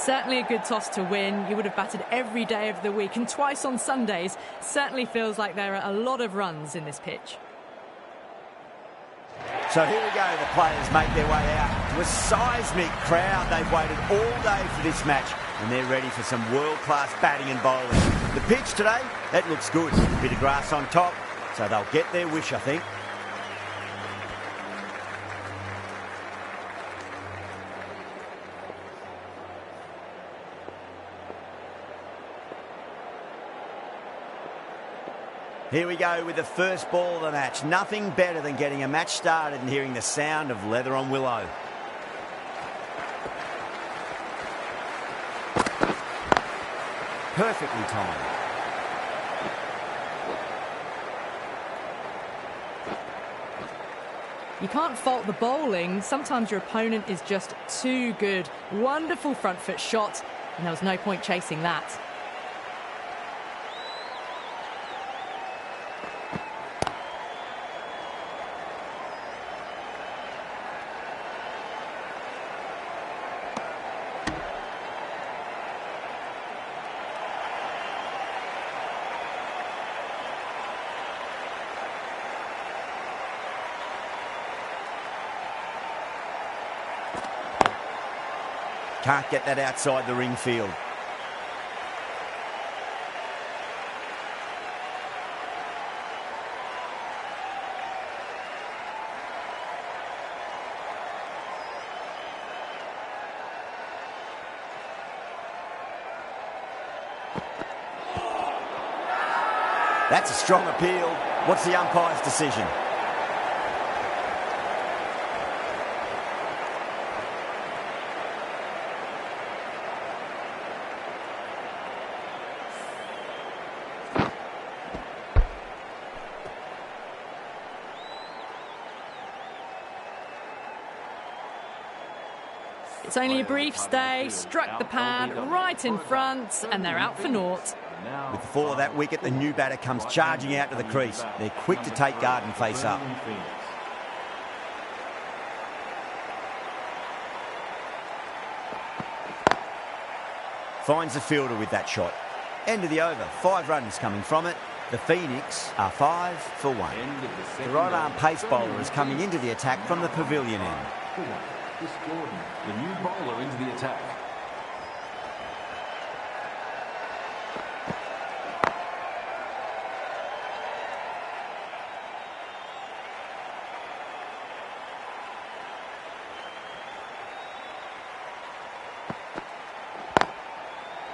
Certainly a good toss to win. You would have batted every day of the week and twice on Sundays. Certainly feels like there are a lot of runs in this pitch. So here we go, the players make their way out to a seismic crowd. They've waited all day for this match and they're ready for some world-class batting and bowling. The pitch today, that looks good. A bit of grass on top, so they'll get their wish, I think. Here we go with the first ball of the match. Nothing better than getting a match started and hearing the sound of leather on willow. Perfectly timed. You can't fault the bowling. Sometimes your opponent is just too good. Wonderful front foot shot, and there was no point chasing that. Can't get that outside the ring field. That's a strong appeal. What's the umpire's decision? It's only a brief stay, struck the pad right in front, and they're out for naught. With the fall of that wicket, the new batter comes charging out to the crease. They're quick to take guard and face up. Finds the fielder with that shot. End of the over, 5 runs coming from it. The Phoenix are 5 for 1. The right arm pace bowler is coming into the attack from the pavilion end. Jordan, the new bowler, into the attack.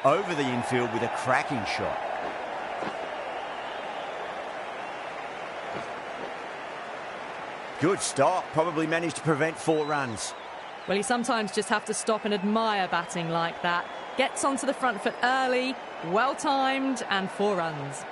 Over the infield with a cracking shot. Good stop, probably managed to prevent 4 runs. Well, you sometimes just have to stop and admire batting like that. Gets onto the front foot early, well timed, and 4 runs.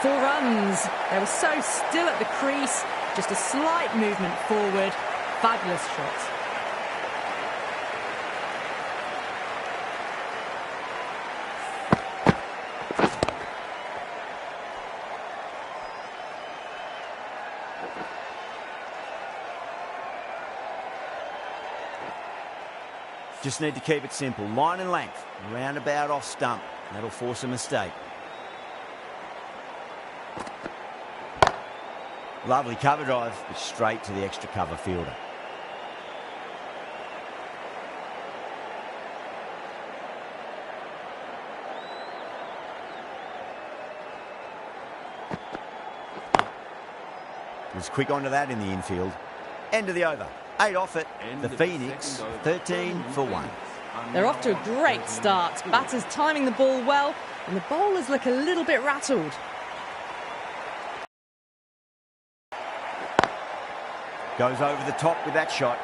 Four runs. They were so still at the crease, just a slight movement forward. Fabulous shot. Just need to keep it simple. Line and length. Roundabout off stump. That'll force a mistake. Lovely cover drive, but straight to the extra cover fielder. Was quick onto that in the infield. End of the over. 8 off it. The Phoenix, 13 for 1. They're off to a great start. Batters timing the ball well, and the bowlers look a little bit rattled. Goes over the top with that shot.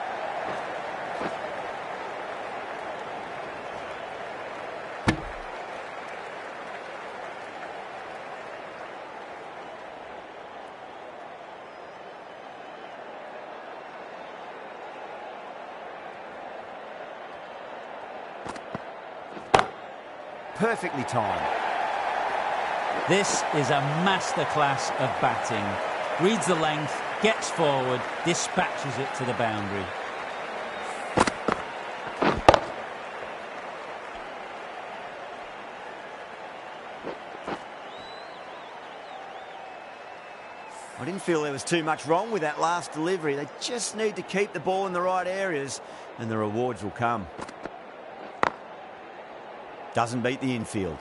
Perfectly timed. This is a masterclass of batting. Reads the length, gets forward, dispatches it to the boundary. I didn't feel there was too much wrong with that last delivery. They just need to keep the ball in the right areas and the rewards will come. Doesn't beat the infield.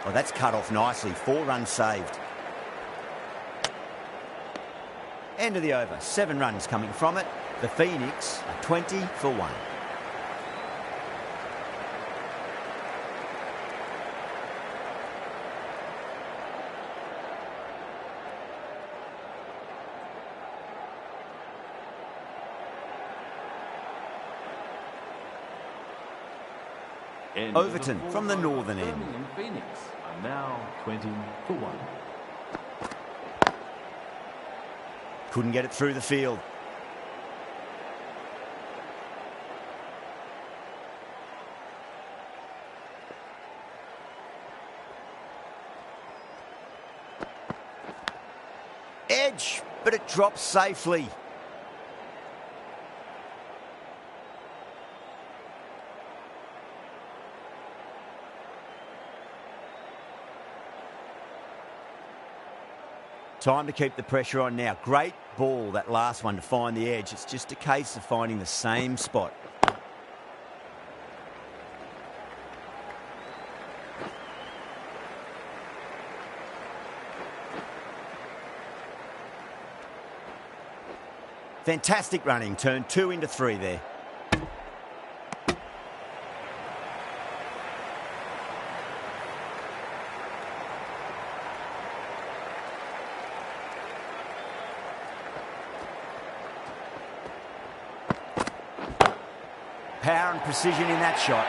Oh, that's cut off nicely. 4 runs saved. End of the over. 7 runs coming from it. The Phoenix are 20 for 1. Overton from the northern end. Birmingham Phoenix are now 20 for 1. Couldn't get it through the field. Edge, but it drops safely. Time to keep the pressure on now. Great ball, that last one, to find the edge. It's just a case of finding the same spot. Fantastic running. Turned 2 into 3 there. Power and precision in that shot.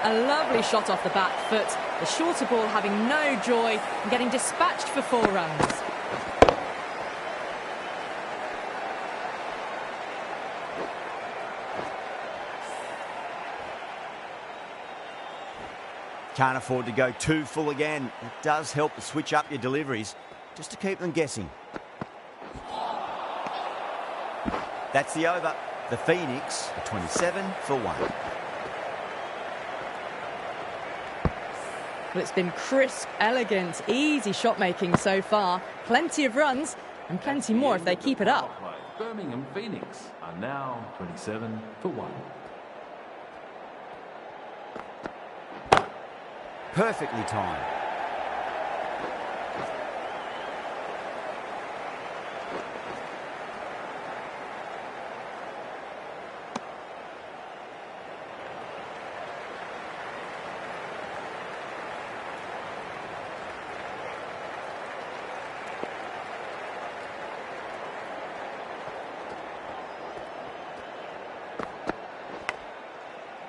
A lovely shot off the back foot. The shorter ball having no joy and getting dispatched for 4 runs. Can't afford to go too full again. It does help to switch up your deliveries just to keep them guessing. That's the over. The Phoenix are 27 for 1. Well, it's been crisp, elegant, easy shot making so far. Plenty of runs and plenty more if they keep it up. Birmingham Phoenix are now 27 for 1. Perfectly timed.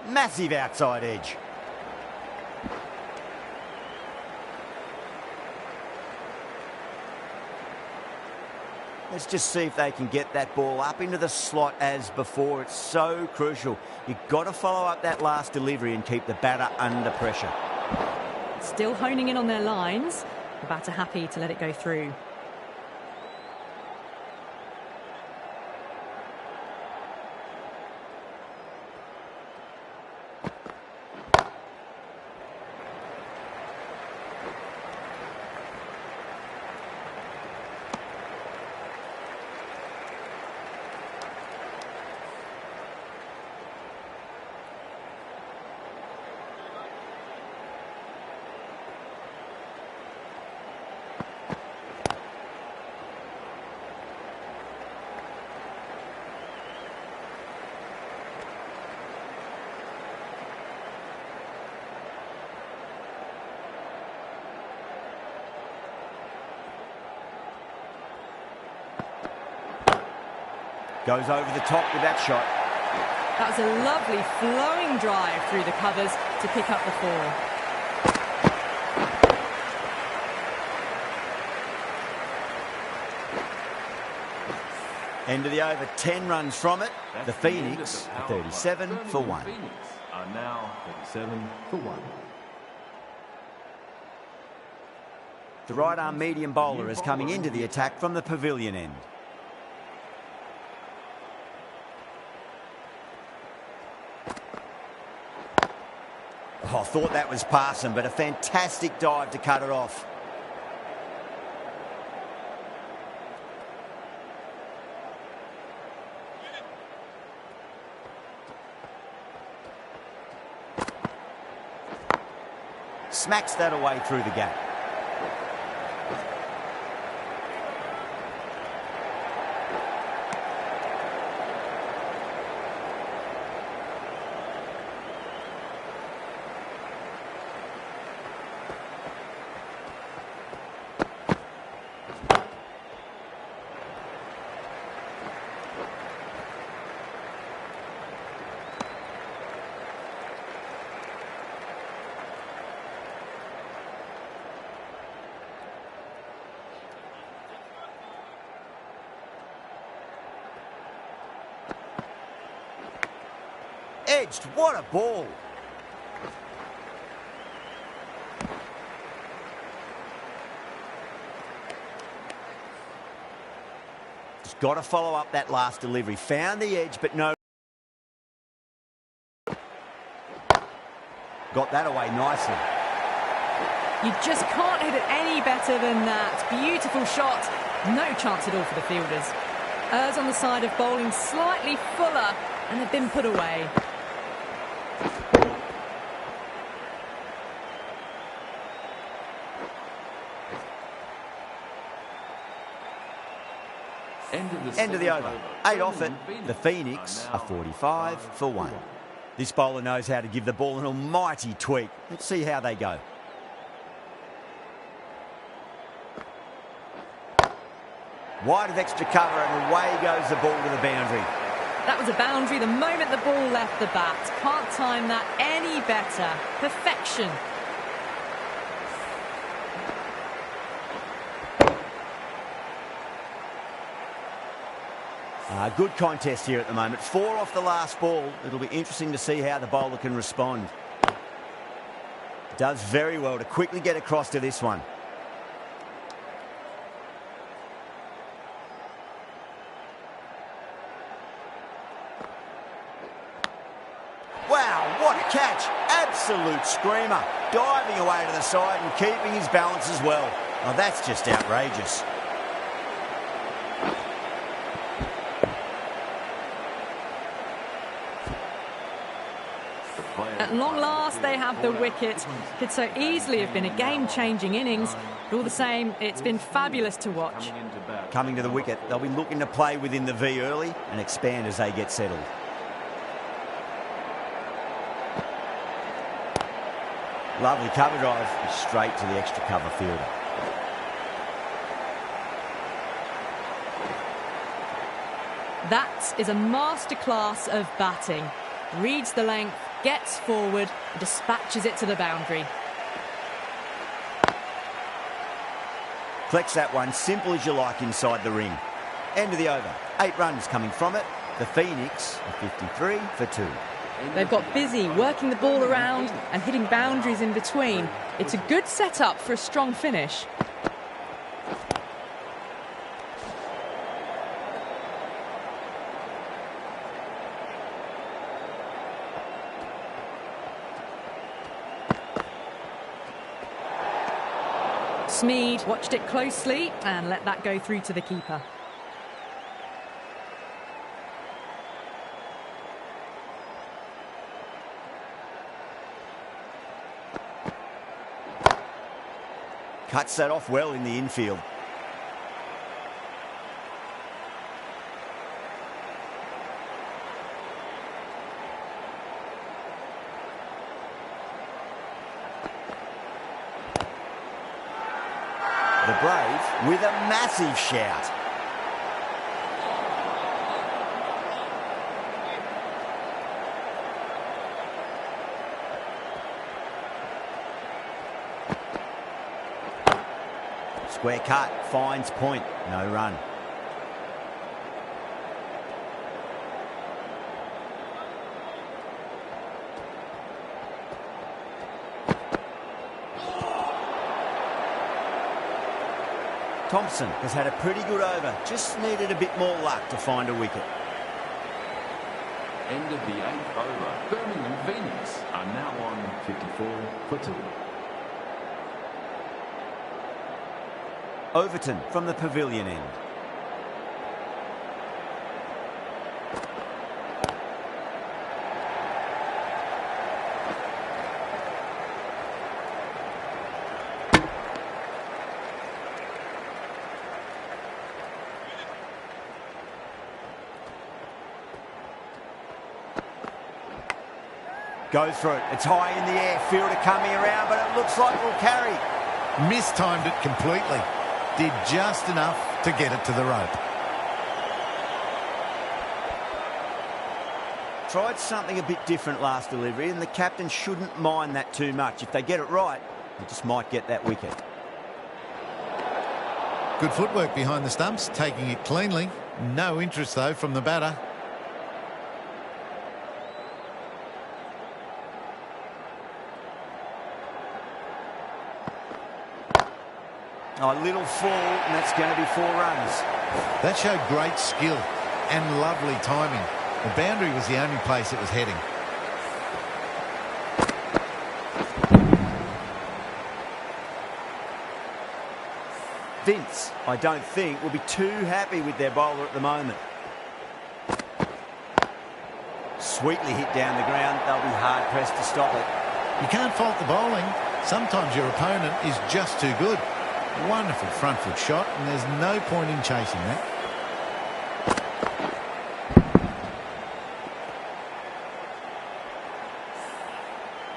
Massive outside edge. Let's just see if they can get that ball up into the slot as before. It's so crucial. You've got to follow up that last delivery and keep the batter under pressure. Still honing in on their lines. The batter happy to let it go through. Goes over the top with that shot. That was a lovely flowing drive through the covers to pick up the 4. End of the over, 10 runs from it. The Phoenix are 37 for 1. Phoenix are now 37 for 1. The right-arm medium bowler is coming into the attack from the pavilion end. Oh, I thought that was passing, but a fantastic dive to cut it off. Smacks that away through the gap. Edged, what a ball. Just got to follow up that last delivery. Found the edge, but no. Got that away nicely. You just can't hit it any better than that. Beautiful shot. No chance at all for the fielders. Errs on the side of bowling slightly fuller, and they've been put away. End of the over. 8 off it. The Phoenix are 45 for 1. This bowler knows how to give the ball an almighty tweak. Let's see how they go. Wide of extra cover, and away goes the ball to the boundary. That was a boundary the moment the ball left the bat. Can't time that any better. Perfection. Good contest here at the moment. 4 off the last ball. It'll be interesting to see how the bowler can respond. Does very well to quickly get across to this one. Wow, what a catch. Absolute screamer. Diving away to the side and keeping his balance as well. Oh, that's just outrageous. At long last, they have the wicket. Could so easily have been a game-changing innings, but all the same, it's been fabulous to watch. Coming to the wicket, they'll be looking to play within the V early and expand as they get settled. Lovely cover drive, straight to the extra cover fielder. That is a masterclass of batting. Reads the length, gets forward, and dispatches it to the boundary. Collects that one, simple as you like inside the ring. End of the over. 8 runs coming from it. The Phoenix are 53 for 2. They've got busy working the ball around and hitting boundaries in between. It's a good setup for a strong finish. Smead watched it closely and let that go through to the keeper. Cuts that off well in the infield. The Brave with a massive shout. Square cut, finds point, no run. Thompson has had a pretty good over, just needed a bit more luck to find a wicket. End of the 8th over. Birmingham Phoenix are now on 54 for 2. Overton from the pavilion end. Goes through it. It's high in the air. Fielder coming around, but it looks like we'll carry. Mistimed it completely. Did just enough to get it to the rope. Tried something a bit different last delivery, and the captain shouldn't mind that too much. If they get it right, they just might get that wicket. Good footwork behind the stumps, taking it cleanly. No interest, though, from the batter. A little fall, and that's going to be 4 runs. That showed great skill and lovely timing. The boundary was the only place it was heading. Vince, I don't think, will be too happy with their bowler at the moment. Sweetly hit down the ground. They'll be hard-pressed to stop it. You can't fault the bowling. Sometimes your opponent is just too good. Wonderful front foot shot, and there's no point in chasing that.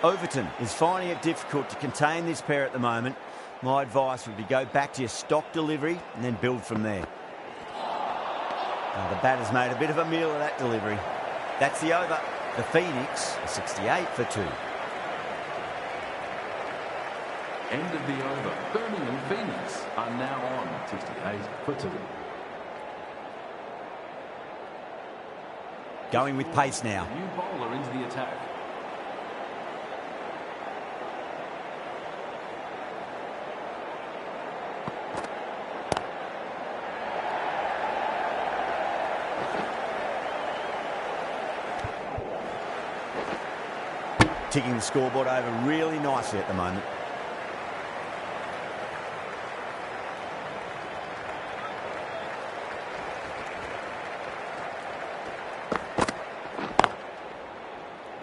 Overton is finding it difficult to contain this pair at the moment. My advice would be go back to your stock delivery and then build from there. Now, the batter's made a bit of a meal of that delivery. That's the over. The Phoenix are 68 for 2. End of the over. Birmingham Phoenix are now on 68 for 2. Going with pace now. New bowler into the attack. Ticking the scoreboard over really nicely at the moment.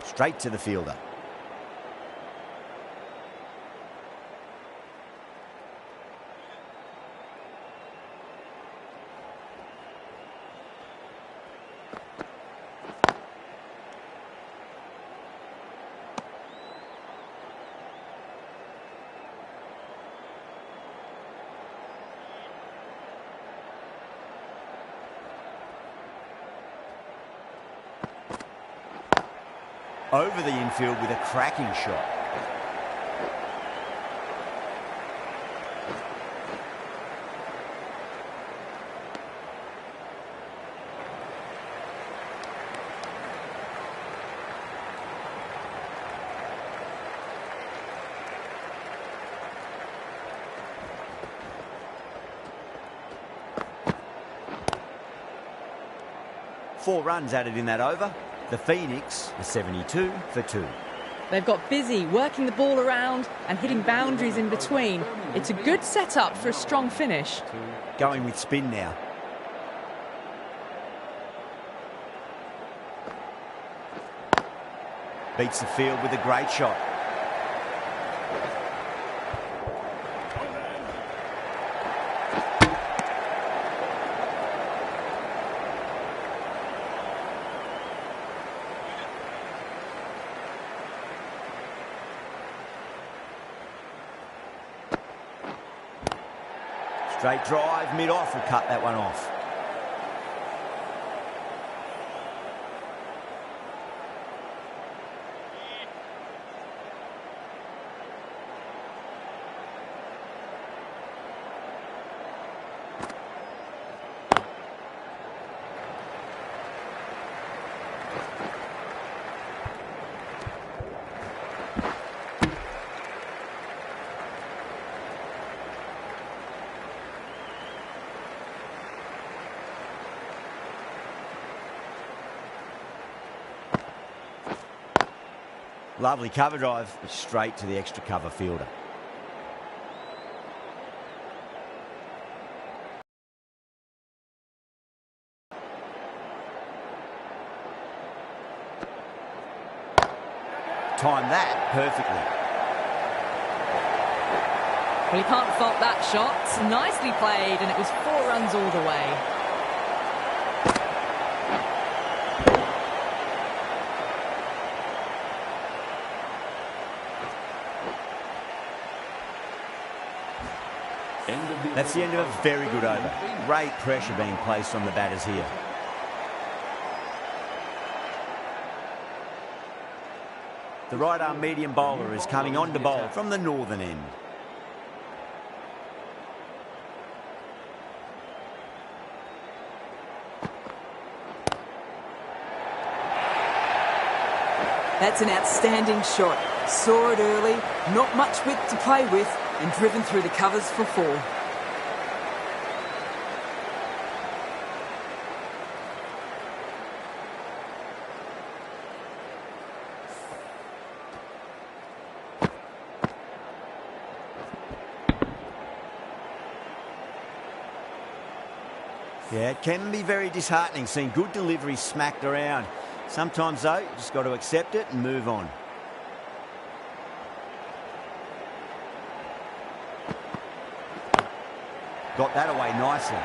Straight to the fielder. Over the infield with a cracking shot. Four runs added in that over. The Phoenix are 72 for 2. They've got busy working the ball around and hitting boundaries in between. It's a good setup for a strong finish. Going with spin now. Beats the field with a great shot. Straight drive, mid-off will cut that one off. Lovely cover drive, straight to the extra cover fielder. Timed that perfectly. Well, you can't fault that shot. Nicely played, and it was 4 runs all the way. That's the end of a very good over. Great pressure being placed on the batters here. The right-arm medium bowler is coming on to bowl from the northern end. That's an outstanding shot. Saw it early, not much width to play with, and driven through the covers for 4. Yeah, it can be very disheartening seeing good delivery smacked around. Sometimes, though, you just got to accept it and move on. Got that away nicely.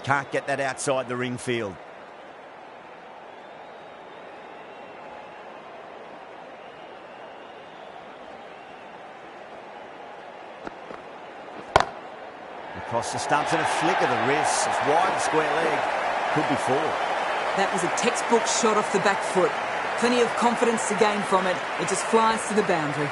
Can't get that outside the ring field. Across the stumps and a flick of the wrist. It's wide, square leg. Could be 4. That was a textbook shot off the back foot. Plenty of confidence to gain from it. It just flies to the boundary.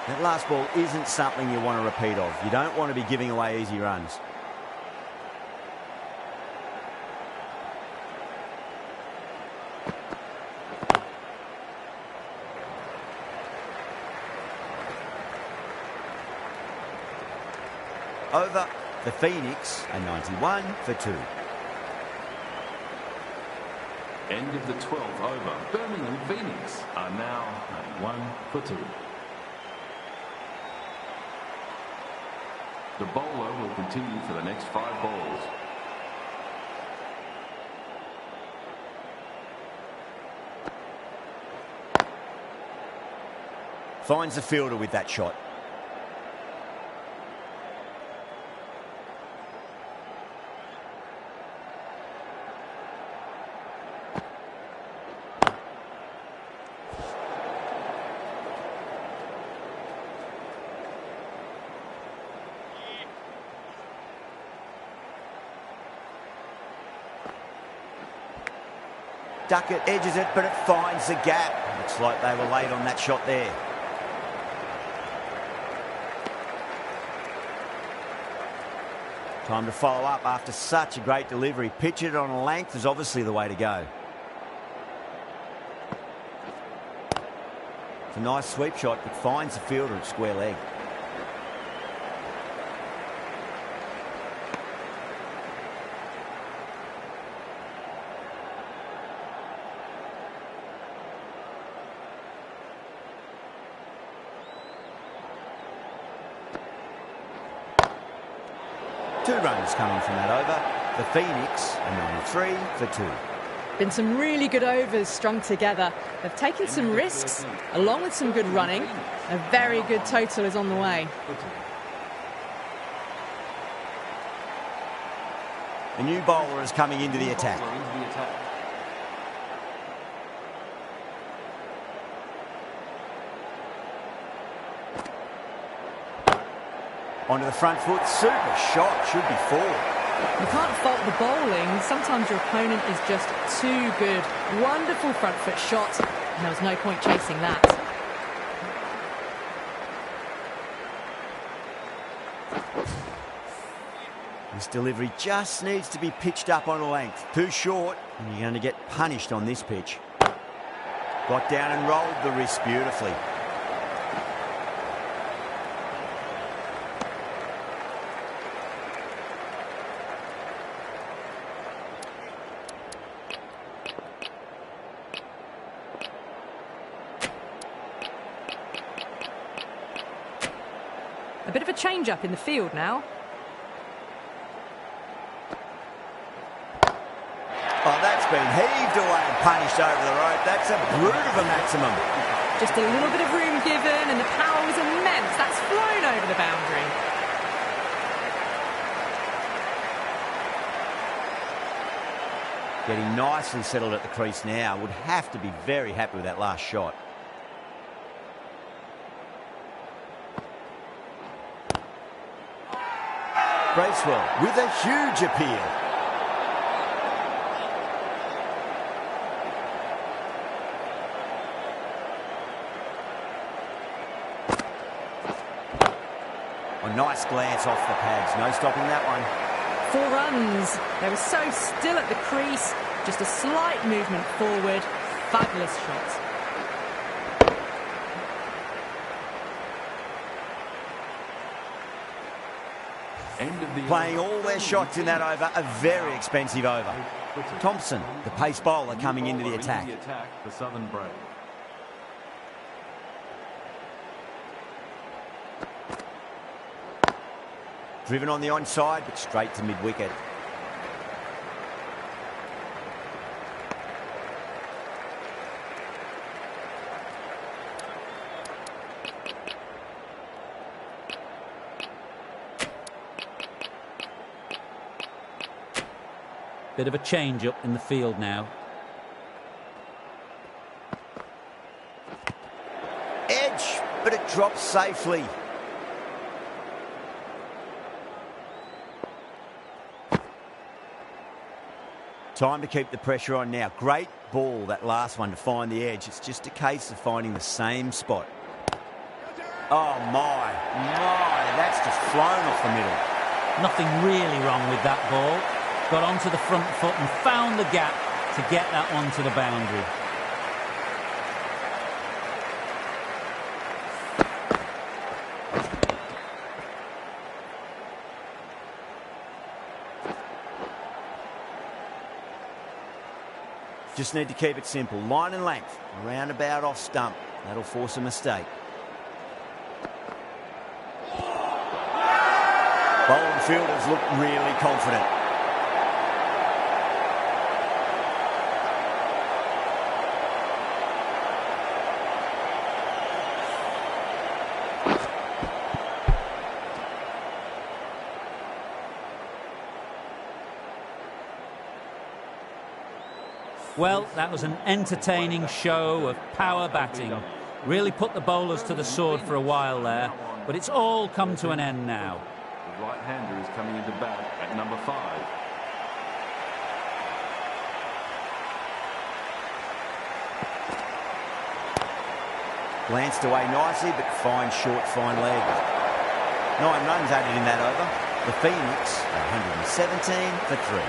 That last ball isn't something you want to repeat of. You don't want to be giving away easy runs. Over the Phoenix, a 91 for 2. End of the 12th over. Birmingham Phoenix are now 1 for 2. The bowler will continue for the next 5 balls. Finds the fielder with that shot. Duckett edges it, but it finds the gap. Looks like they were late on that shot there. Time to follow up after such a great delivery. Pitch it on a length is obviously the way to go. It's a nice sweep shot, but finds the fielder at square leg. Two runs coming from that over. The Phoenix, a 93 for 2. Been some really good overs strung together. They've taken some risks, along with some good running. A very good total is on the way. A new bowler is coming into the attack. Onto the front foot, super shot, should be 4. You can't fault the bowling. Sometimes your opponent is just too good. Wonderful front foot shot, and there was no point chasing that. This delivery just needs to be pitched up on a length. Too short, and you're going to get punished on this pitch. Got down and rolled the wrist beautifully. A bit of a change-up in the field now. Oh, that's been heaved away and punished over the rope. That's a brute of a maximum. Just a little bit of room given, and the power was immense. That's flown over the boundary. Getting nicely settled at the crease now. Would have to be very happy with that last shot. Bracewell with a huge appeal. A nice glance off the pads. No stopping that one. 4 runs. They were so still at the crease. Just a slight movement forward. Fabulous shot. Playing all their shots in that over, a very expensive over. Thompson, the pace bowler, coming into the attack. The Southern Brave. Driven on the onside, but straight to mid-wicket. Bit of a change-up in the field now. Edge, but it drops safely. Time to keep the pressure on now. Great ball, that last one, to find the edge. It's just a case of finding the same spot. Oh, my, that's just flown off the middle. Nothing really wrong with that ball. Got onto the front foot and found the gap to get that one to the boundary. Just need to keep it simple. Line and length. Roundabout off stump. That'll force a mistake. Bowling fielders look really confident. Well, that was an entertaining show of power batting. Really put the bowlers to the sword for a while there, but it's all come to an end now. The right-hander is coming into bat at number 5. Glanced away nicely, but fine short, fine leg. 9 runs added in that over. The Phoenix, 117 for 3.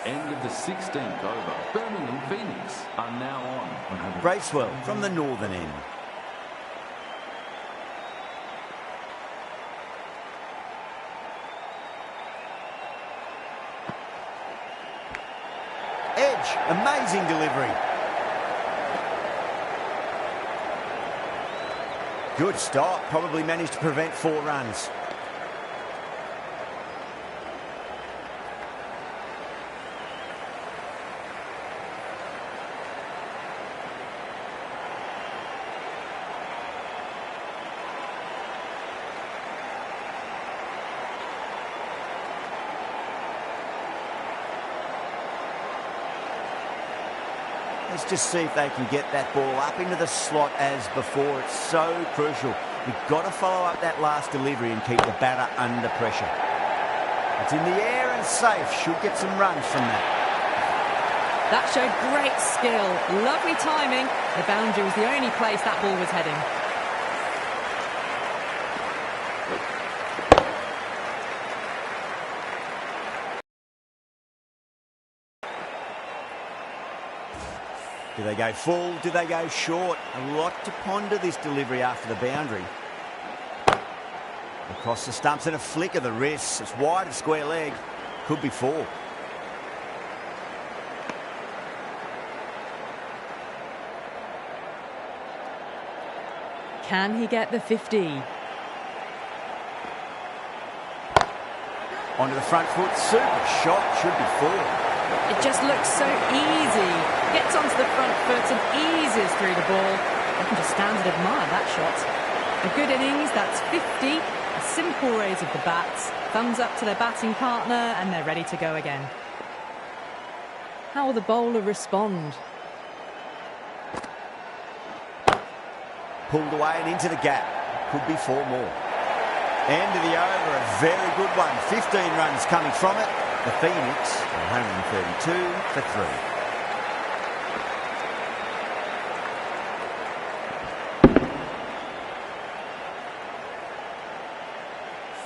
End of the 16th over. Birmingham Phoenix are now on. Bracewell from the northern end. Edge, amazing delivery. Good stop, probably managed to prevent 4 runs. Let's just see if they can get that ball up into the slot as before. It's so crucial. We've got to follow up that last delivery and keep the batter under pressure. It's in the air One safe, should get some runs from that. That showed great skill, lovely timing. The boundary was the only place that ball was heading. Do they go full? Do they go short? A lot to ponder this delivery after the boundary. Across the stumps and a flick of the wrists. It's wide of square leg. Could be four. Can he get the 50? Onto the front foot. Super shot. Should be four. It just looks so easy. Gets onto the front foot and eases through the ball. I can just stand and admire that shot. A good innings, that's 50. A simple raise of the bats. Thumbs up to their batting partner and they're ready to go again. How will the bowler respond? Pulled away and into the gap. Could be four more. End of the over, a very good one. 15 runs coming from it. The Phoenix, 132 for 3.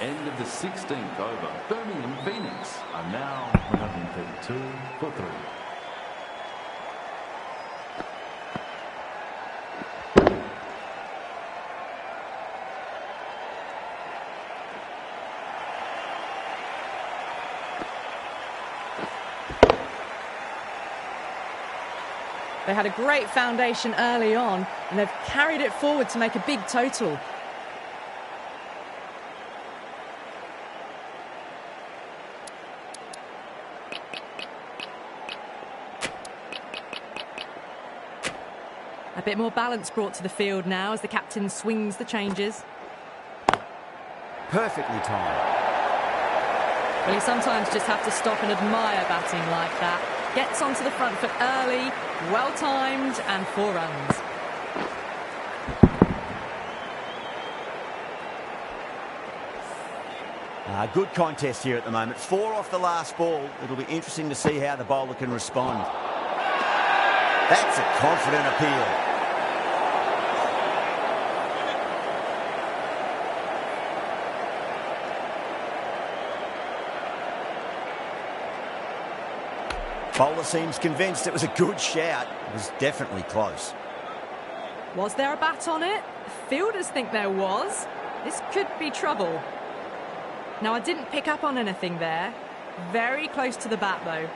End of the 16th over. Birmingham Phoenix are now 132 for 3. They had a great foundation early on and they've carried it forward to make a big total. A bit more balance brought to the field now as the captain swings the changes. Perfectly timed. Well, you sometimes just have to stop and admire batting like that. Gets onto the front foot early, well timed, and 4 runs. Good contest here at the moment. 4 off the last ball. It'll be interesting to see how the bowler can respond. That's a confident appeal. Bowler seems convinced it was a good shout. It was definitely close. Was there a bat on it? Fielders think there was. This could be trouble. Now, I didn't pick up on anything there. Very close to the bat, though.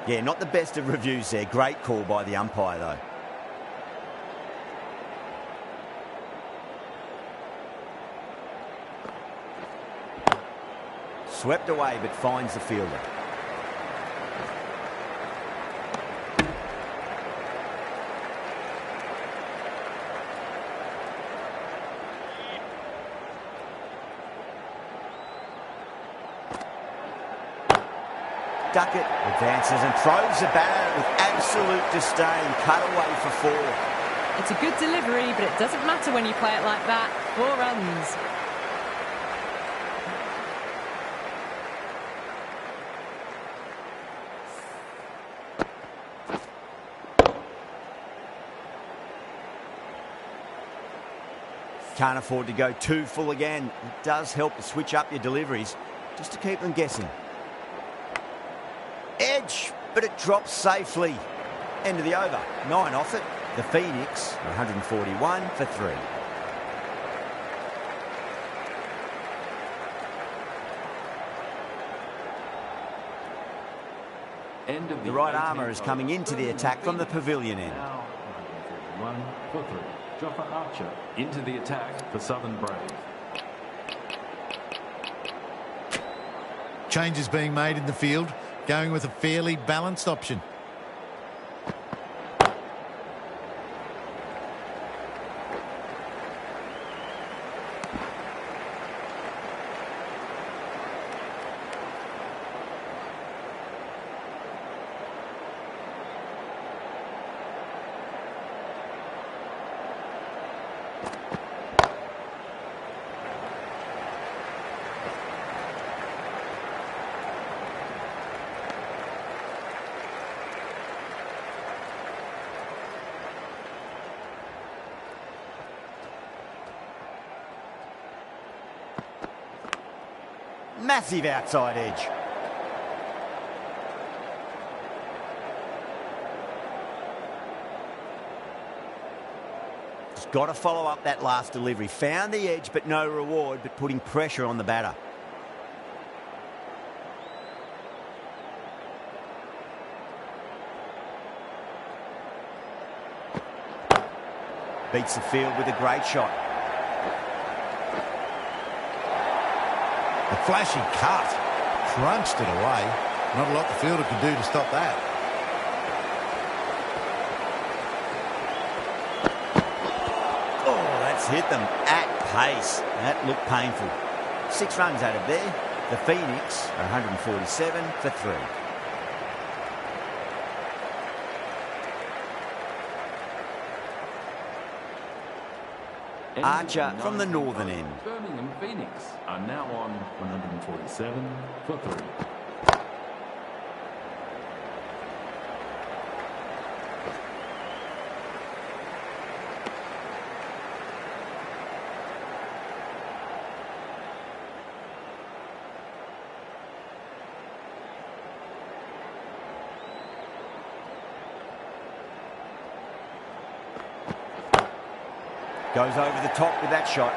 Yeah, not the best of reviews there. Great call by the umpire, though. Swept away, but finds the fielder. Duckett advances and throws the bat at it with absolute disdain. Cut away for 4. It's a good delivery, but it doesn't matter when you play it like that. 4 runs. Can't afford to go too full again. It does help to switch up your deliveries, just to keep them guessing. Edge, but it drops safely. End of the over. 9 off it. The Phoenix, 141 for 3. End of The right armour is coming into the attack from the pavilion end. Now 141 for 3. Joffa Archer into the attack for Southern Brave. Changes being made in the field, going with a fairly balanced option. Massive outside edge. Just got to follow up that last delivery. Found the edge, but no reward, but putting pressure on the batter. Beats the field with a great shot. A flashy cut. Crunched it away. Not a lot the fielder could do to stop that. Oh, that's hit them at pace. That looked painful. 6 runs out of there. The Phoenix are 147 for 3. Archer from the northern end. Birmingham Phoenix are now on 147 for 3. Goes over the top with that shot.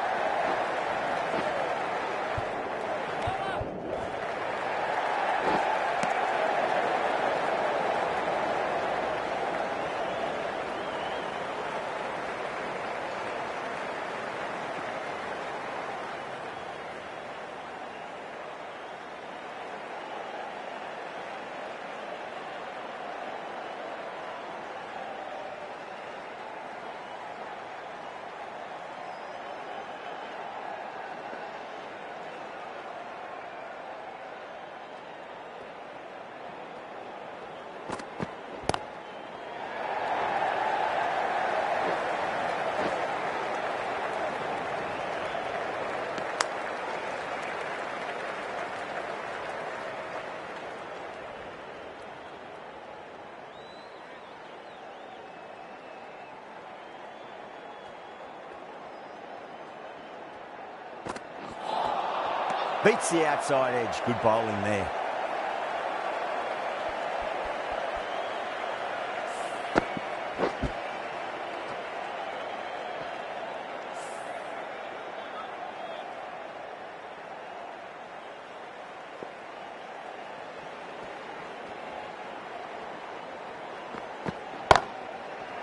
Beats the outside edge. Good bowling there.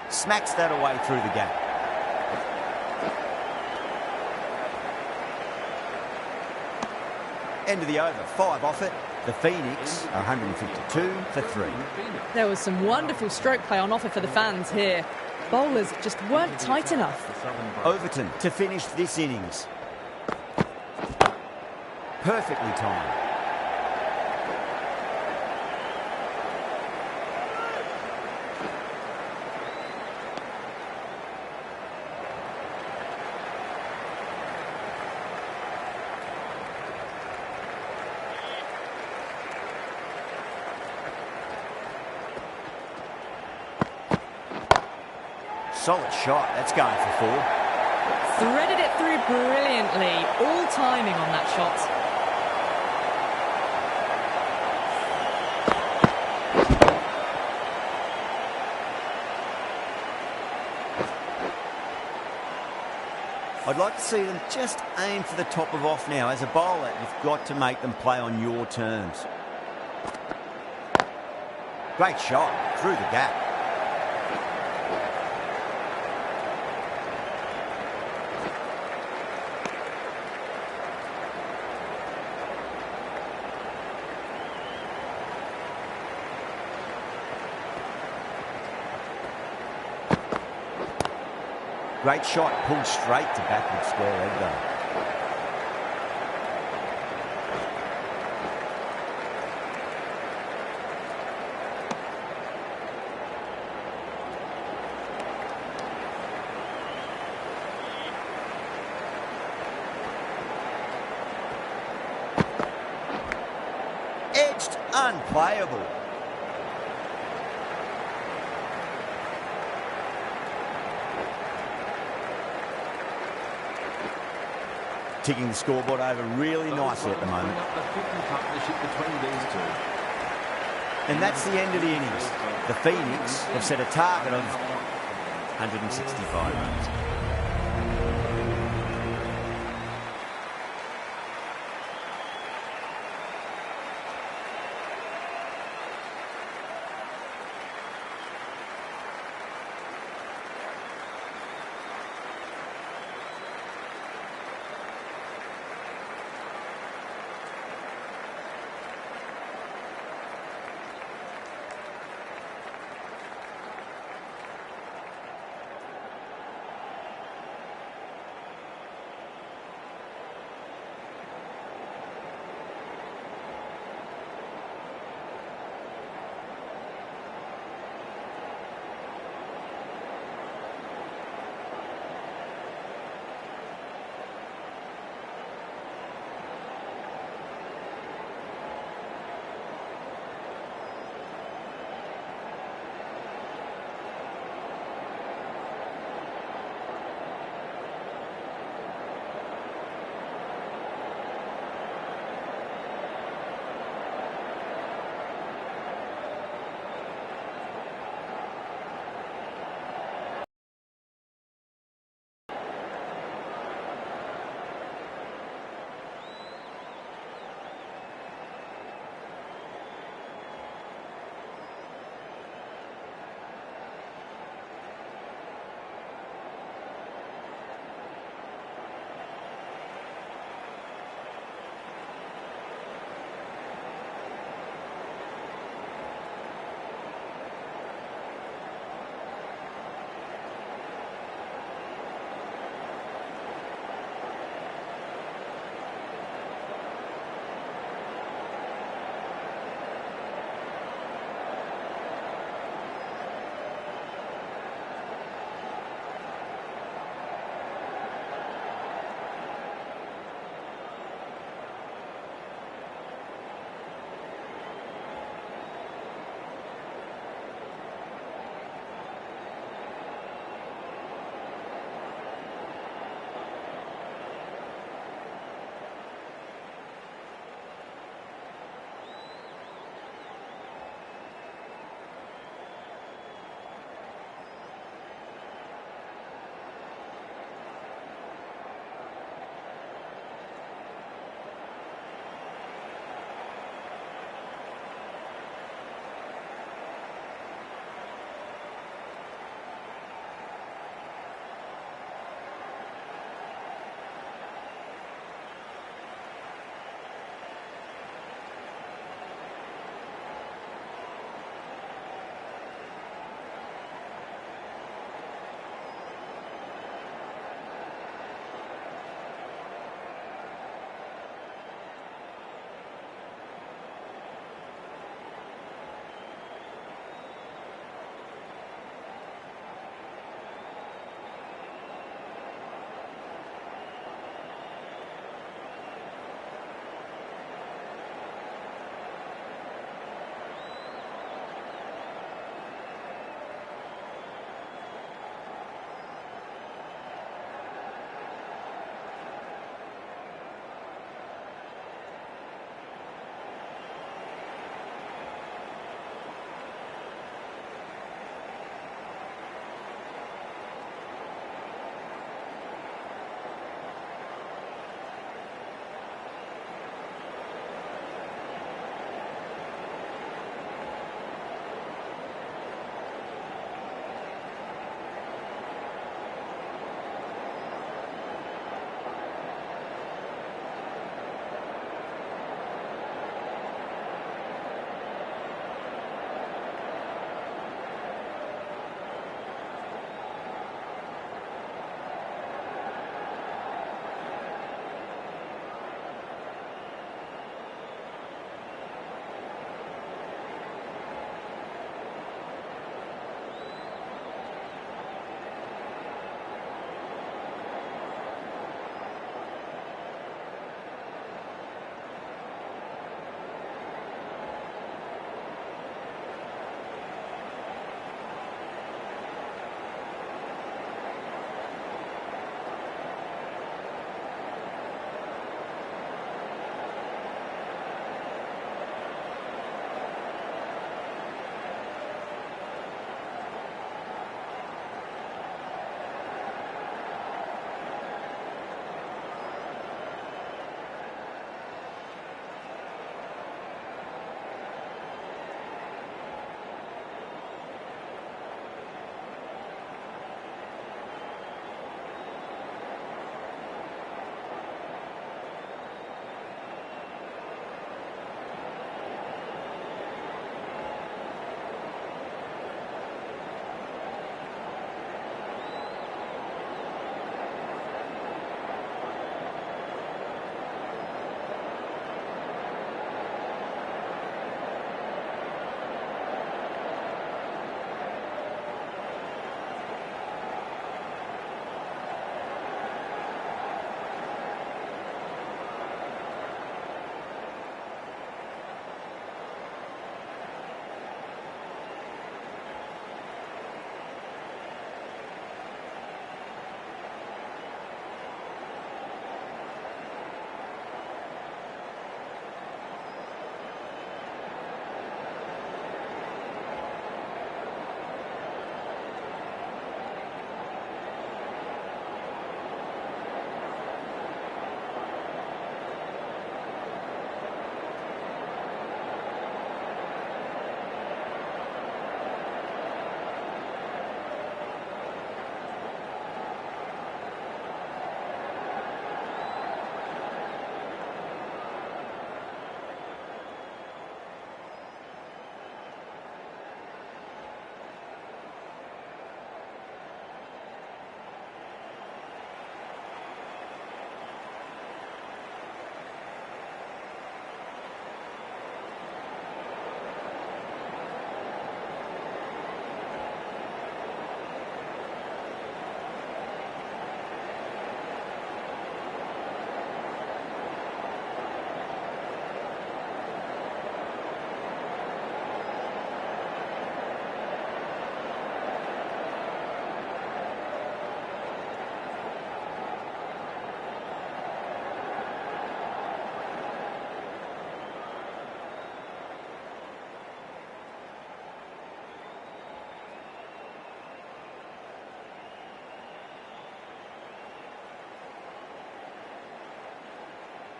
Smacks that away through the gap. End of the over, 5 off it. The Phoenix are 152 for 3. There was some wonderful stroke play on offer for the fans here. Bowlers just weren't tight enough. Overton to finish this innings. Perfectly timed. Solid shot. That's going for 4. Threaded it through brilliantly. All timing on that shot. I'd like to see them just aim for the top of off now. As a bowler, you've got to make them play on your terms. Great shot through the gap. Great shot, pulled straight to backward square leg though. Edged, unplayable. ticking the scoreboard over really nicely at the moment. And that's the end of the innings. The Phoenix have set a target of 165 runs.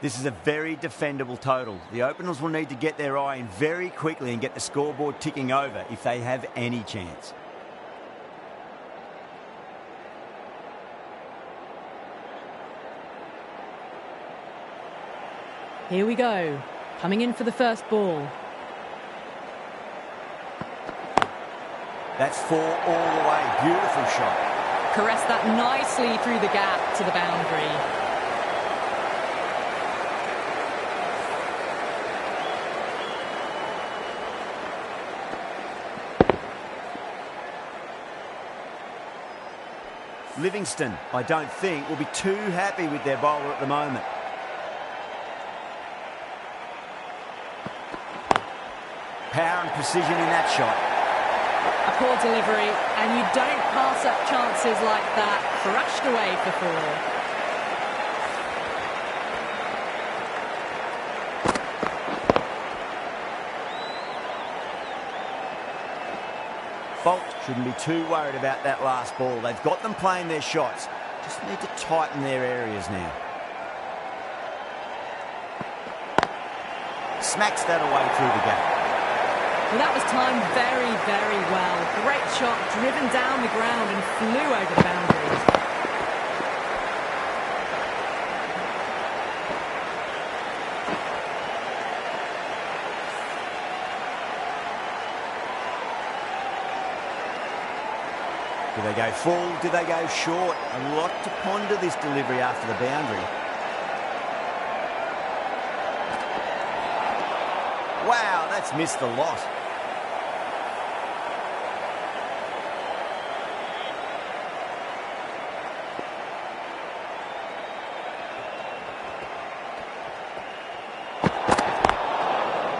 This is a very defendable total. The openers will need to get their eye in very quickly and get the scoreboard ticking over if they have any chance. Here we go. Coming in for the first ball. That's 4 all the way. Beautiful shot. Caressed that nicely through the gap to the boundary. Livingston, I don't think, will be too happy with their bowler at the moment. Power and precision in that shot. A poor delivery, and you don't pass up chances like that. Crushed away for 4. Bolt shouldn't be too worried about that last ball. They've got them playing their shots. Just need to tighten their areas now. Smacks that away through the gap. Well, that was timed very, very well. Great shot, driven down the ground and flew over the boundary. Do they go full? Do they go short? A lot to ponder this delivery after the boundary. Wow, that's missed the lot.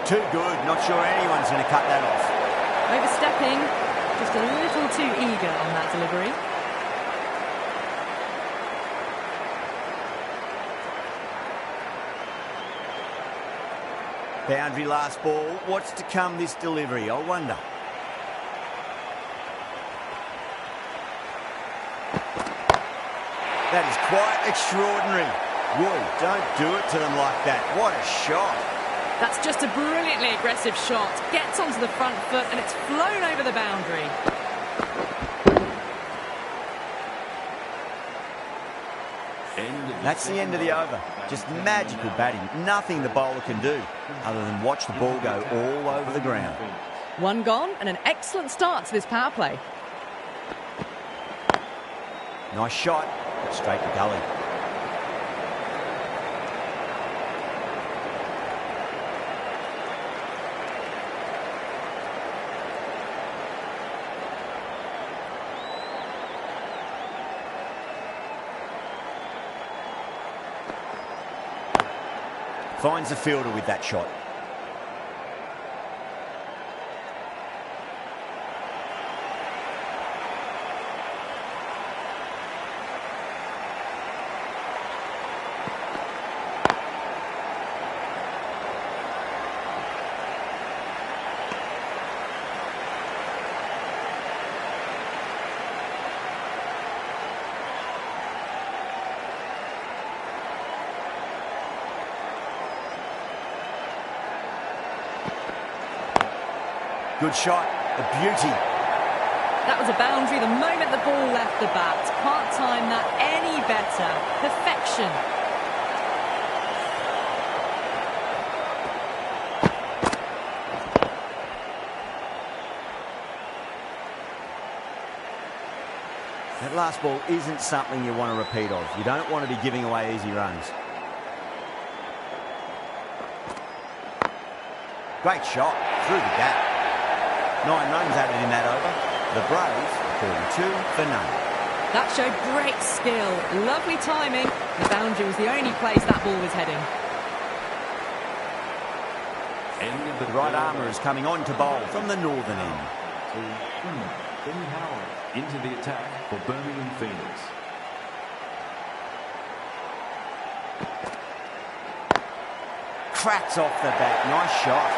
Too good. Not sure anyone's going to cut that off. Overstepping. Just a little too eager on that delivery. Boundary last ball. What's to come this delivery? I wonder. That is quite extraordinary. Roy, don't do it to them like that. What a shot. That's just a brilliantly aggressive shot. Gets onto the front foot and it's flown over the boundary. That's the end of the over. Just magical batting. Nothing the bowler can do other than watch the ball go all over the ground. 1 gone and an excellent start to this power play. Nice shot, but straight to gully. Finds the fielder with that shot. Good shot, a beauty. That was a boundary the moment the ball left the bat. Can't time that any better. Perfection. That last ball isn't something you want to repeat of. You don't want to be giving away easy runs. Great shot, through the gap. 9 runs added in that over. The Braves, 42 for none. That showed great skill. Lovely timing. The boundary was the only place that ball was heading. The right armour is coming on to bowl from the northern end. Benny Howard into the attack for Birmingham Phoenix. Cracks off the bat. Nice shot.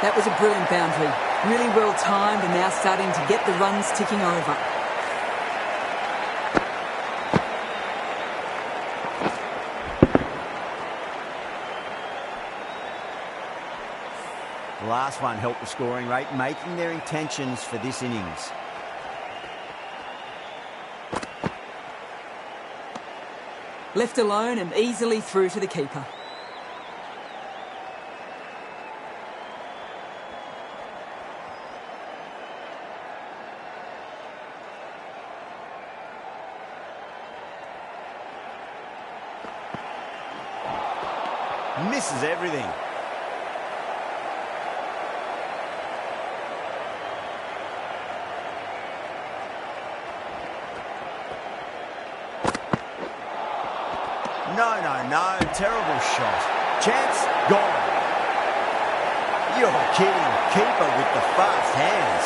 That was a brilliant boundary. Really well timed and now starting to get the runs ticking over. last one helped the scoring rate, making their intentions for this innings. Left alone and easily through to the keeper. Misses everything. No. Terrible shot. Chance gone. You're kidding. Keeper with the fast hands.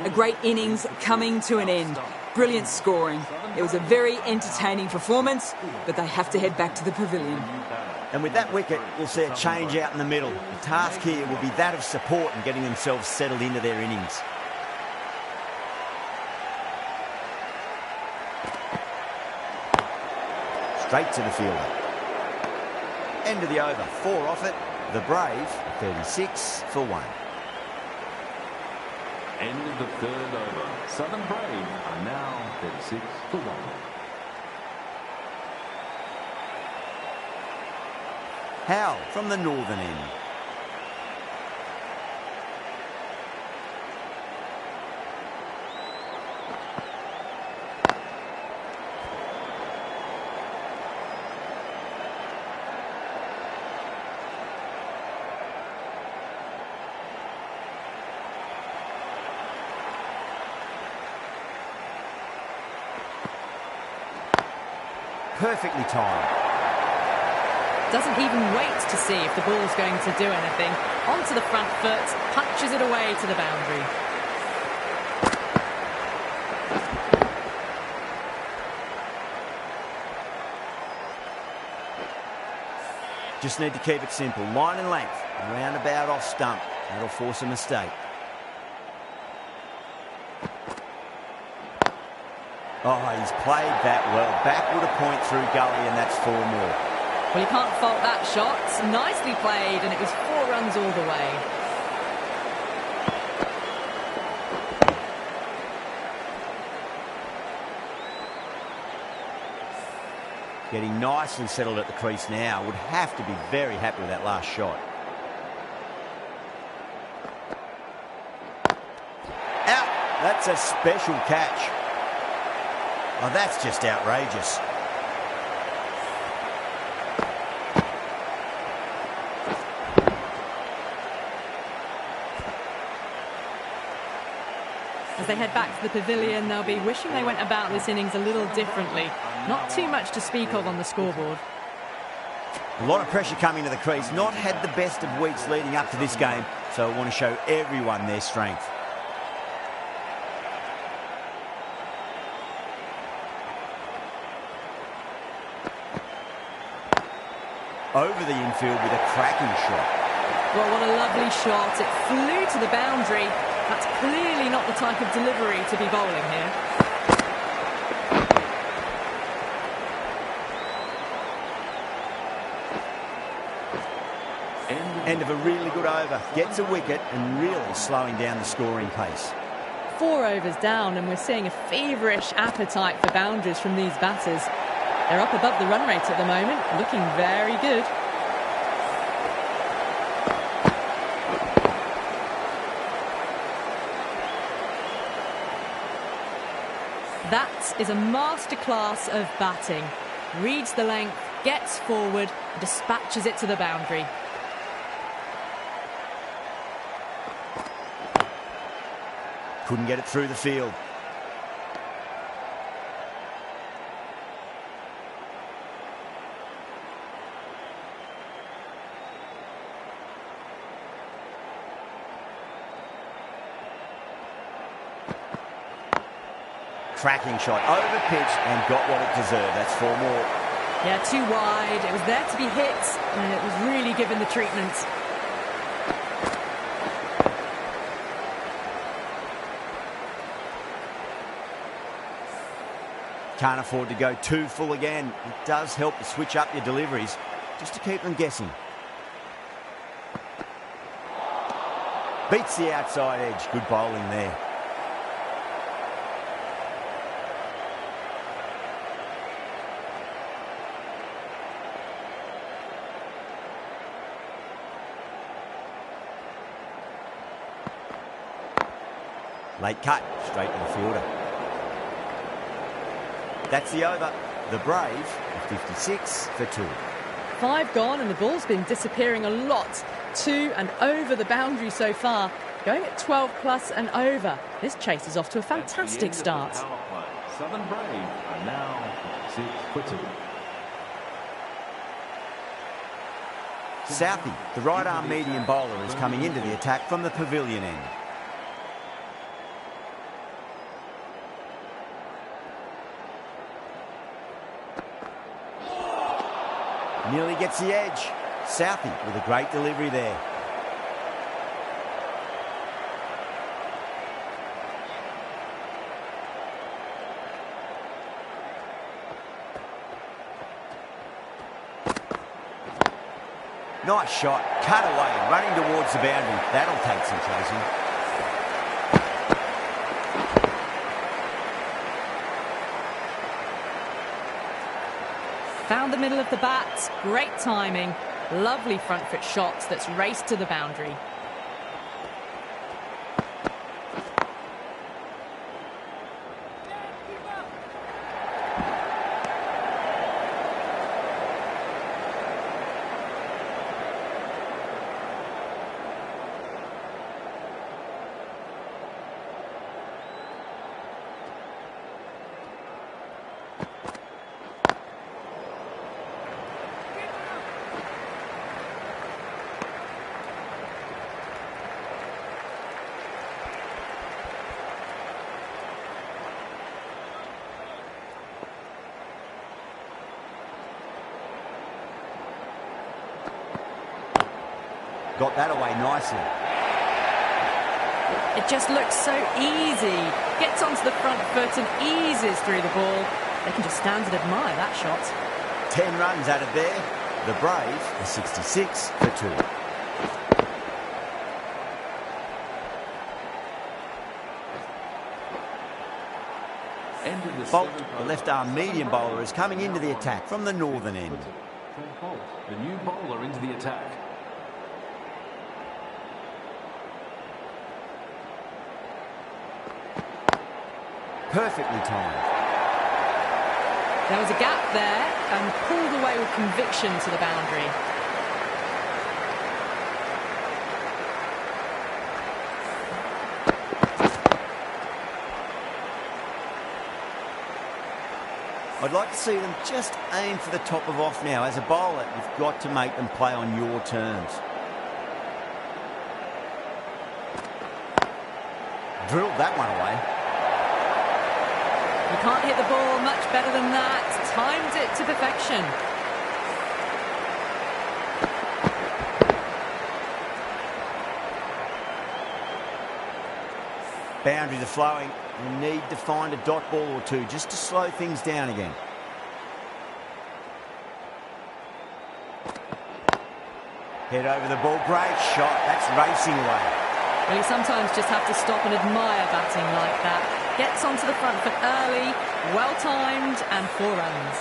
A great innings coming to an end. Brilliant scoring. It was a very entertaining performance, but they have to head back to the pavilion. And with that wicket, we'll see a change out in the middle. The task here will be that of support and getting themselves settled into their innings. Straight to the fielder. End of the over. 4 off it. The Brave, 36 for 1. End of the third over. Southern Brave are now 36 for 1. Howe from the northern end. Perfectly timed. Doesn't even wait to see if the ball's going to do anything. Onto the front foot, punches it away to the boundary. Just need to keep it simple. Line and length. Roundabout off stump. That'll force a mistake. Oh, he's played that well. Backward a point through gully, and that's 4 more. Well, you can't fault that shot. Nicely played, and it was 4 runs all the way. Getting nicely settled at the crease now. Would have to be very happy with that last shot. Out. That's a special catch. Oh, that's just outrageous. As they head back to the pavilion, they'll be wishing they went about this innings a little differently. Not too much to speak of on the scoreboard. A lot of pressure coming to the crease. Not had the best of weeks leading up to this game, so I want to show everyone their strength. Over the infield with a cracking shot. Well, what a lovely shot. It flew to the boundary. That's clearly not the type of delivery to be bowling here. End of a really good over. Gets a wicket and really slowing down the scoring pace. 4 overs down, and we're seeing a feverish appetite for boundaries from these batters. They're up above the run rate at the moment, looking very good. That is a masterclass of batting. Reads the length, gets forward, dispatches it to the boundary. couldn't get it through the field. Cracking shot, over pitch and got what it deserved. That's 4 more. Yeah, too wide. It was there to be hit, and it was really given the treatment. Can't afford to go too full again. It does help to switch up your deliveries, just to keep them guessing. Beats the outside edge. Good bowling there. Late cut, straight to the fielder. That's the over. The Brave are 56 for 2. 5 gone, and the ball's been disappearing a lot to and over the boundary so far. Going at 12 plus and over. This chase is off to a fantastic start. Southern Brave are now 6 for 2. Southie, the right-arm medium bowler, is coming into the attack from the pavilion end. Nearly gets the edge. Southie with a great delivery there. Nice shot. Cut away, running towards the boundary. That'll take some chasing. Found the middle of the bat, great timing, lovely front foot shots that's raced to the boundary. Got that away nicely. It just looks so easy. Gets onto the front foot and eases through the ball. They can just stand and admire that shot. 10 runs added there. The Brave are 66 for 2. Bolt, the left-arm medium bowler, is coming into the attack from the northern end. Bolt, the new bowler, into the attack. Perfectly timed. There was a gap there and pulled away with conviction to the boundary. I'd like to see them just aim for the top of off now. As a bowler, you've got to make them play on your terms. Drilled that one away. You can't hit the ball much better than that. Timed it to perfection. Boundaries are flowing. We need to find a dot ball or two just to slow things down again. Head over the ball. Great shot. That's racing away. Well, you sometimes just have to stop and admire batting like that. Gets onto the front foot early, well timed, and 4 runs.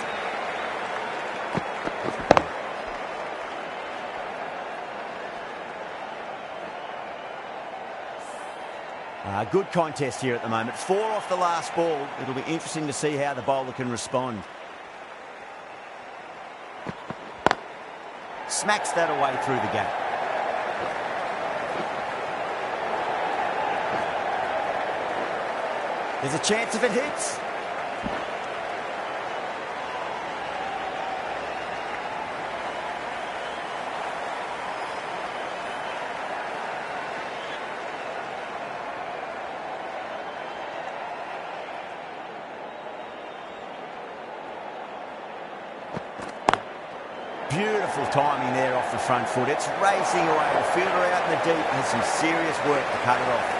Good contest here at the moment. 4 off the last ball. It'll be interesting to see how the bowler can respond. Smacks that away through the gap. There's a chance if it hits. Beautiful timing there off the front foot. It's racing away. The fielder out in the deep has some serious work to cut it off.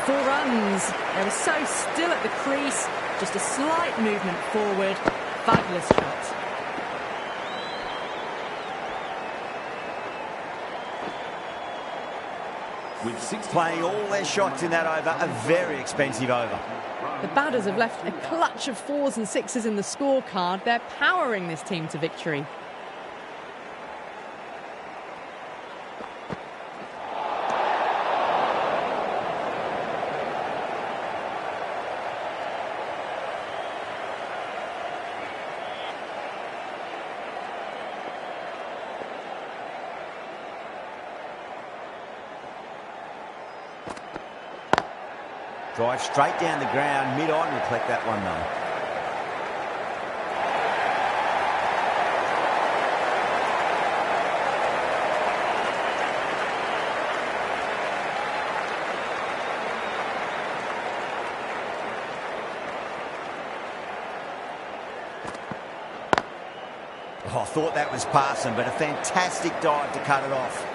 4 runs. They were so still at the crease. Just a slight movement forward. Fabulous shot. With 60 Playing all their shots in that over, a very expensive over. The batters have left a clutch of 4s and 6s in the scorecard. They're powering this team to victory. Drive straight down the ground, mid-on, will collect that one though. Oh, I thought that was passing, but a fantastic dive to cut it off.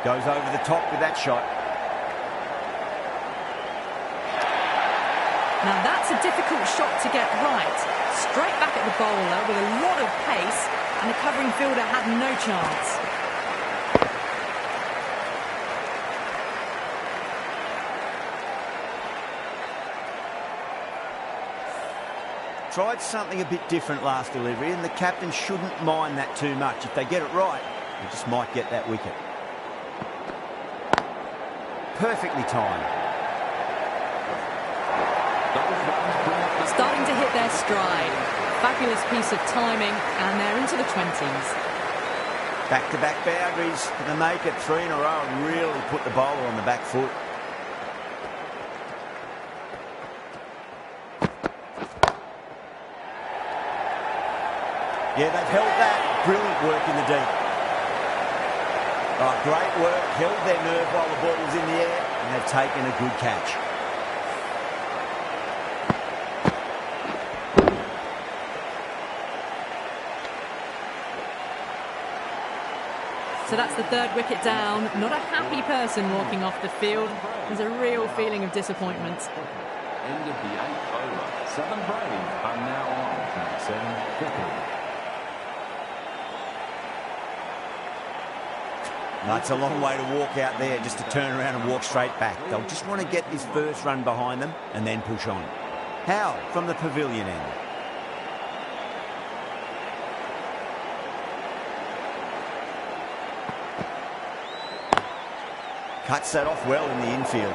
Goes over the top with that shot. Now that's a difficult shot to get right. Straight back at the bowler with a lot of pace, and the covering fielder had no chance. Tried something a bit different last delivery, and the captain shouldn't mind that too much. If they get it right, they just might get that wicket. Perfectly timed. Starting to hit their stride. Fabulous piece of timing, and they're into the 20s. Back-to-back boundaries. Can they make it 3 in a row and really put the bowler on the back foot? Yeah, they've held that. Brilliant work in the deep. Oh, great work. Held their nerve while the ball was in the air, and they've taken a good catch. So that's the 3rd wicket down. Not a happy person walking off the field. There's a real feeling of disappointment. End of the 8th over. Southern Brave are now on 7-50. No, it's a long way to walk out there just to turn around and walk straight back. They'll just want to get this first run behind them and then push on. How from the pavilion end. Cuts that off well in the infield.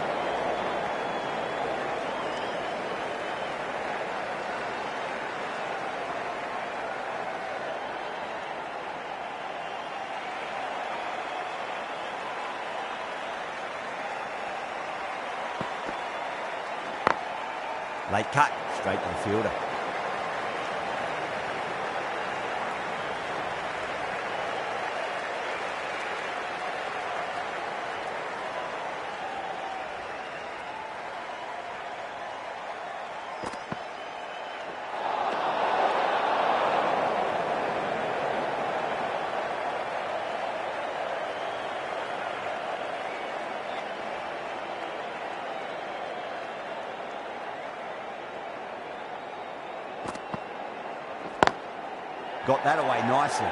Late cut, straight to the fielder. Got that away nicely.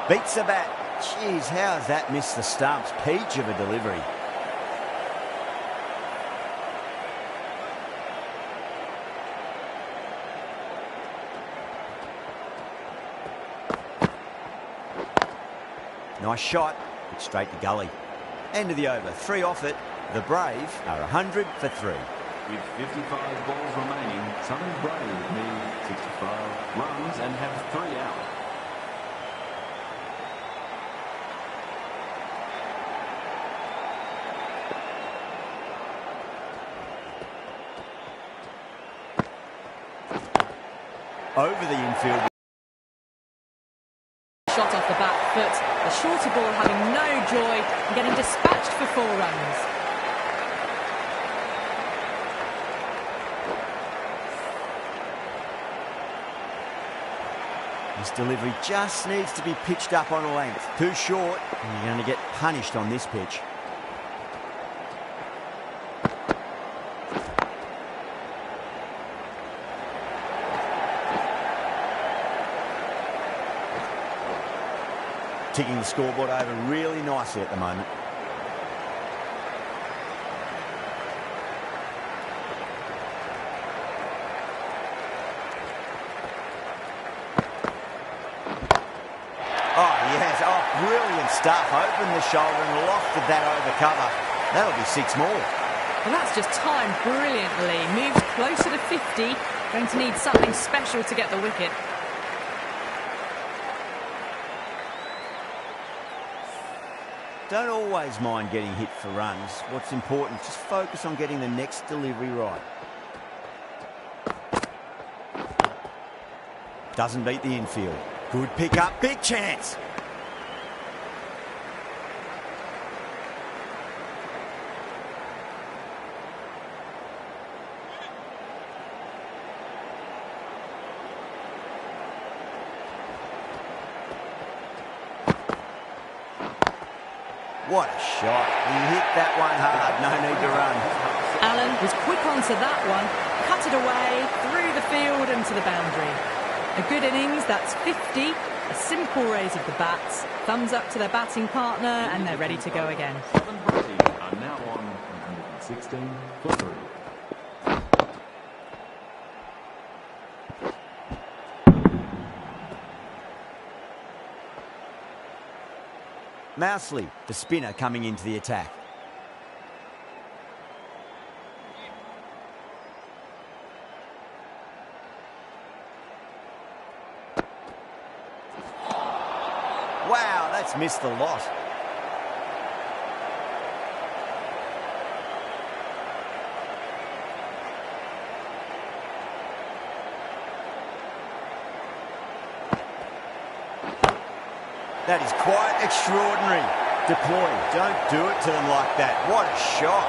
Beats the bat. Jeez, how has that missed the stumps? Peach of a delivery. Nice shot, but straight to gully. End of the over, 3 off it. The Brave are 100 for 3. With 55 balls remaining, Southern Brave need 65 runs and have 3 out. Over the infield. Shot off the back foot. The shorter ball having no joy and getting dispatched for 4 runs. This delivery just needs to be pitched up on a length. Too short, and you're going to get punished on this pitch. Ticking the scoreboard over really nicely at the moment. Oh, yes. Oh, brilliant stuff. Opened the shoulder and lofted that over cover. That'll be 6 more. Well, that's just timed brilliantly. Moves closer to 50. Going to need something special to get the wicket. Don't always mind getting hit for runs. What's important, just focus on getting the next delivery right. Doesn't beat the infield. Good pick up, big chance. What a shot. He hit that one hard. No need to run. Allen was quick onto that one. Cut it away, through the field and to the boundary. A good innings, that's 50. A simple raise of the bats. Thumbs up to their batting partner and they're ready to go again. Southern Brave are now on 116 for 3. Mousley, the spinner, coming into the attack. Wow, that's missed the lot. That is quite extraordinary. Deploy. Don't do it to them like that. What a shot.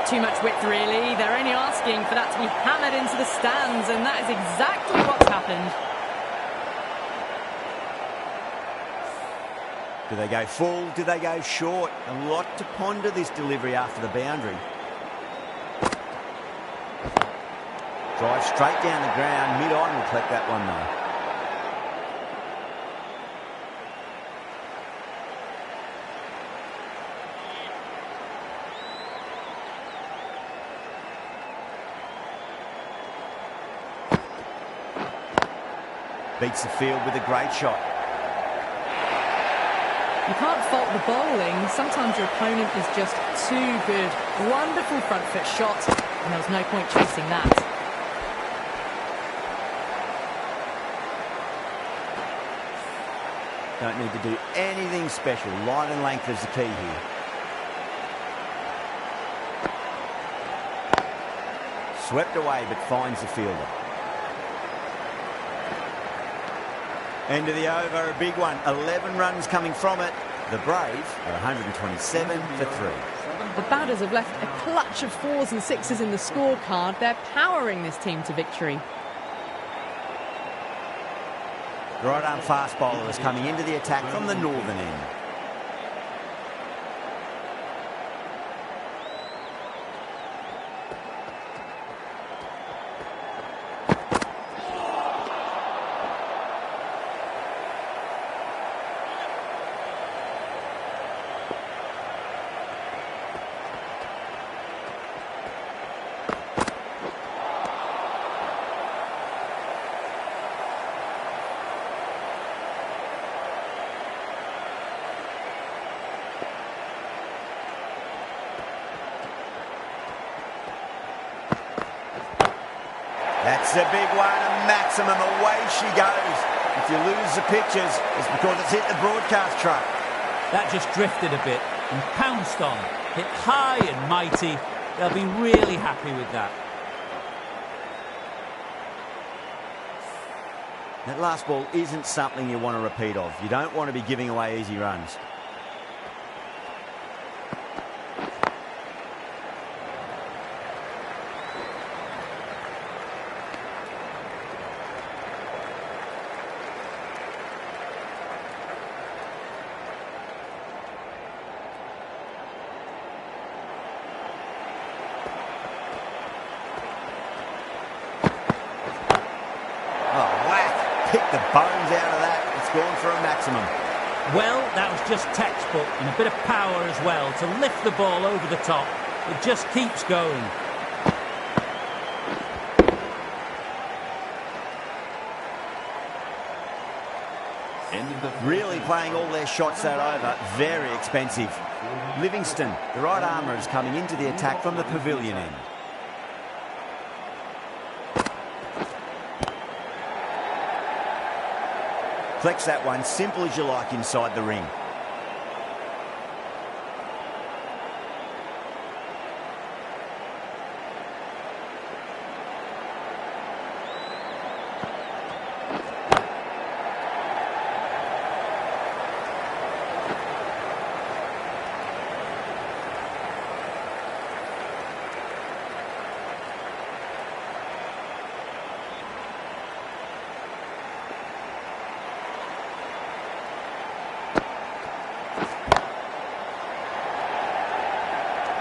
Too much width, really. They're only asking for that to be hammered into the stands, and that is exactly what's happened. Do they go full? Do they go short? A lot to ponder this delivery after the boundary. Drive straight down the ground. Mid-on will collect that one though. Beats the field with a great shot. You can't fault the bowling. Sometimes your opponent is just too good. Wonderful front foot shot, and there was no point chasing that. Don't need to do anything special. Line and length is the key here. Swept away, but finds the fielder. End of the over, a big one. 11 runs coming from it. The Brave are 127 for 3. The batters have left a clutch of 4s and 6s in the scorecard. They're powering this team to victory. Right arm fast bowler is coming into the attack from the northern end. That's a big one, a maximum. Away she goes. If you lose the pictures, it's because it's hit the broadcast truck. That just drifted a bit and pounced on. Hit high and mighty. They'll be really happy with that. That last ball isn't something you want to repeat of. You don't want to be giving away easy runs. Pick the bones out of that. It's gone for a maximum. Well, that was just textbook and a bit of power as well to lift the ball over the top. It just keeps going. Really playing all their shots that over. Very expensive. Livingston, the right armour, is coming into the attack from the pavilion end. Flex that one, simple as you like, inside the ring.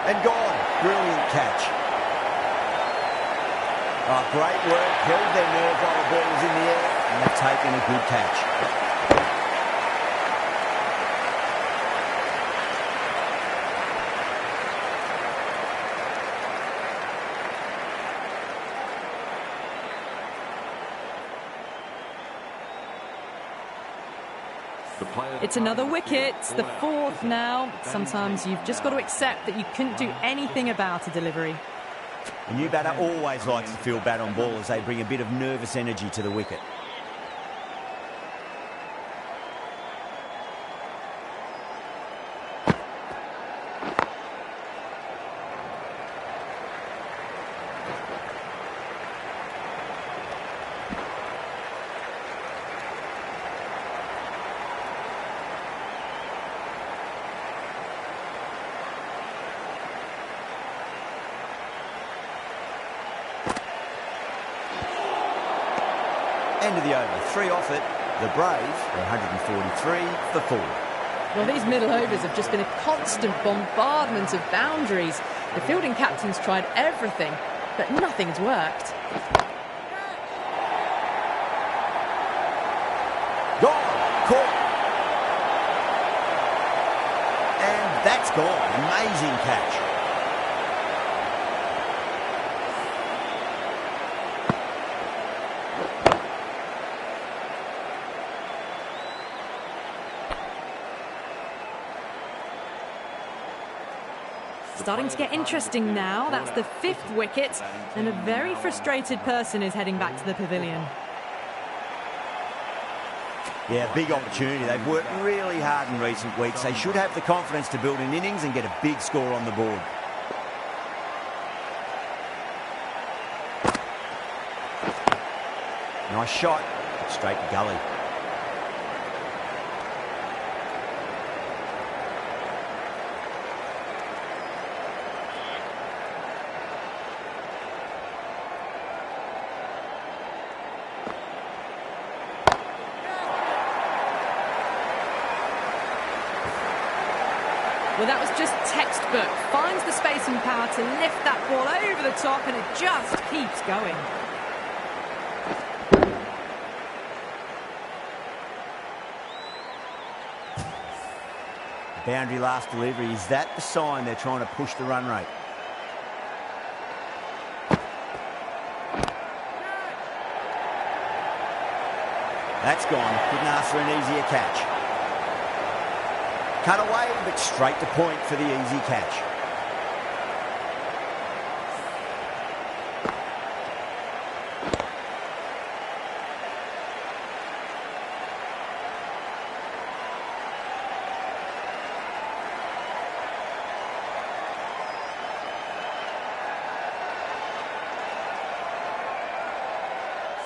And gone. Brilliant catch. Oh, great work. Held their nerve while the ball was in the air, and they've taken a good catch. It's another wicket, the fourth now. Sometimes you've just got to accept that you couldn't do anything about a delivery. A new batter always likes to feel bat on ball as they bring a bit of nervous energy to the wicket. End of the over. 3 off it. The Braves are 143 for 4. Well, these middle overs have just been a constant bombardment of boundaries. The fielding captain's tried everything, but nothing's worked. Gone. Caught. And that's gone. Amazing catch. Starting to get interesting now. That's the 5th wicket, and a very frustrated person is heading back to the pavilion. Yeah, big opportunity. They've worked really hard in recent weeks. They should have the confidence to build an innings and get a big score on the board. Nice shot. Straight to gully. Well, that was just textbook. Finds the space and power to lift that ball over the top, and it just keeps going. Boundary last delivery. Is that the sign they're trying to push the run rate? That's gone. Couldn't ask for an easier catch. Cut away, but straight to point for the easy catch.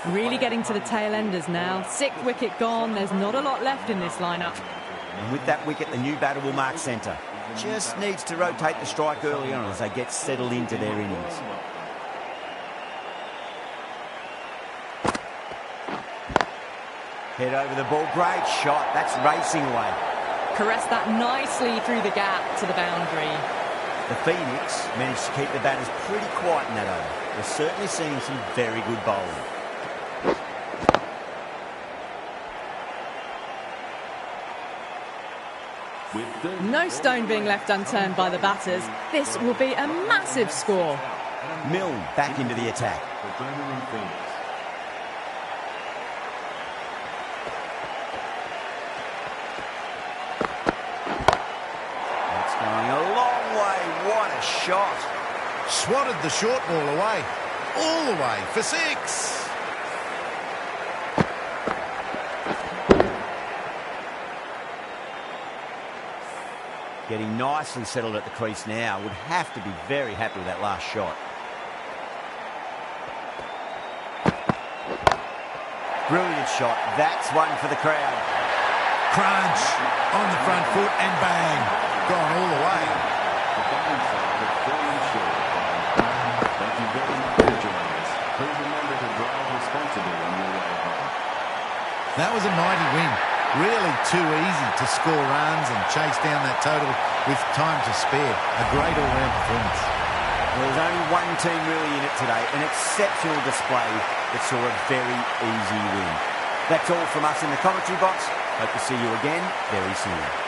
Really getting to the tail enders now. 6th wicket gone. There's not a lot left in this lineup. And with that wicket, the new batter will mark centre. Just needs to rotate the strike early on as they get settled into their innings. Head over the ball. Great shot. That's racing away. Caressed that nicely through the gap to the boundary. The Phoenix managed to keep the batters pretty quiet in that over. We're certainly seeing some very good bowling. No stone being left unturned by the batters. This will be a massive score. Milne back into the attack. That's going a long way. What a shot. Swatted the short ball away. All the way for 6. Getting nicely settled at the crease now. Would have to be very happy with that last shot. Brilliant shot. That's one for the crowd. Crunch on the front foot and bang. Gone all the way. Thank you very much for joining us. Please remember to drive responsibly on your way home. That was a mighty win. Really too easy to score runs and chase down that total with time to spare. A great all-round performance. Well, there's only one team really in it today. An exceptional display that saw a very easy win. That's all from us in the commentary box. Hope to see you again very soon.